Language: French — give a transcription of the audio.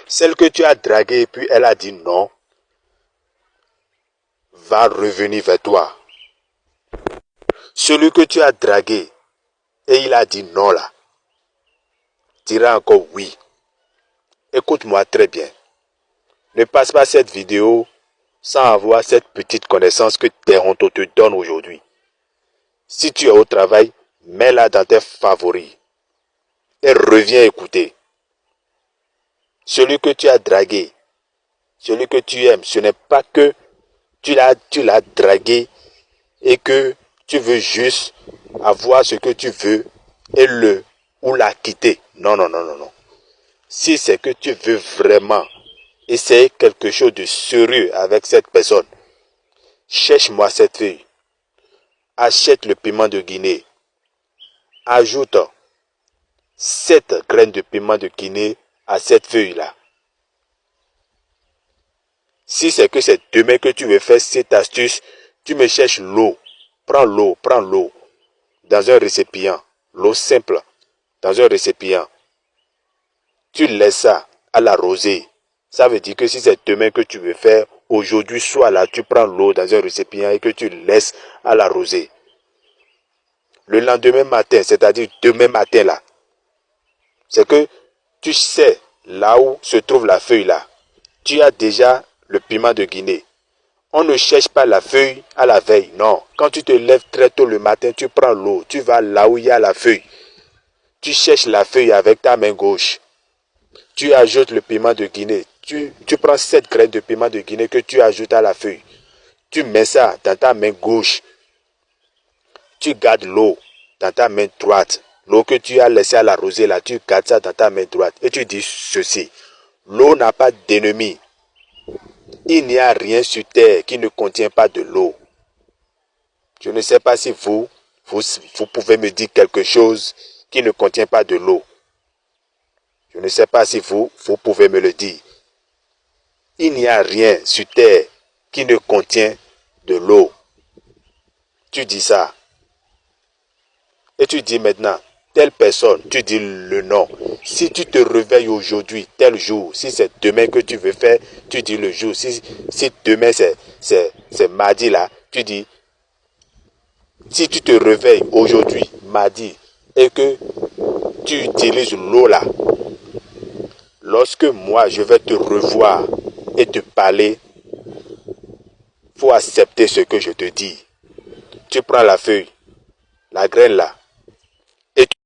Celle que tu as draguée et puis elle a dit non, va revenir vers toi. Celui que tu as dragué et il a dit non là, dira encore oui. Écoute-moi très bien. Ne passe pas cette vidéo sans avoir cette petite connaissance que Teronto te donne aujourd'hui. Si tu es au travail, mets-la dans tes favoris et reviens écouter. Celui que tu as dragué, celui que tu aimes, ce n'est pas que tu l'as dragué et que tu veux juste avoir ce que tu veux et le ou la quitter. Non, non, non, non, non. Si c'est que tu veux vraiment essayer quelque chose de sérieux avec cette personne, cherche-moi cette feuille. Achète le piment de Guinée. Ajoute 7 graines de piment de Guinée à cette feuille-là. Si c'est que c'est demain que tu veux faire cette astuce, tu me cherches l'eau. Prends l'eau dans un récipient. L'eau simple dans un récipient. Tu laisses ça à la rosée. Ça veut dire que si c'est demain que tu veux faire, aujourd'hui soir là, tu prends l'eau dans un récipient et que tu laisses à la rosée. Le lendemain matin, c'est-à-dire demain matin là, c'est que tu sais là où se trouve la feuille là. Tu as déjà le piment de Guinée. On ne cherche pas la feuille à la veille, non. Quand tu te lèves très tôt le matin, tu prends l'eau, tu vas là où il y a la feuille. Tu cherches la feuille avec ta main gauche. Tu ajoutes le piment de Guinée. Tu prends 7 graines de piment de Guinée que tu ajoutes à la feuille. Tu mets ça dans ta main gauche. Tu gardes l'eau dans ta main droite. L'eau que tu as laissée à la rosée là, tu gardes ça dans ta main droite. Et tu dis ceci. L'eau n'a pas d'ennemi. Il n'y a rien sur terre qui ne contient pas de l'eau. Je ne sais pas si vous pouvez me dire quelque chose qui ne contient pas de l'eau. Je ne sais pas si vous pouvez me le dire. Il n'y a rien sur terre qui ne contient de l'eau. Tu dis ça. Et tu dis maintenant, telle personne, tu dis le nom. Si tu te réveilles aujourd'hui, tel jour, si c'est demain que tu veux faire, tu dis le jour. Si demain c'est mardi là, tu dis, si tu te réveilles aujourd'hui, mardi, et que tu utilises l'eau là, lorsque moi je vais te revoir et te parler, il faut accepter ce que je te dis. Tu prends la feuille, la graine là,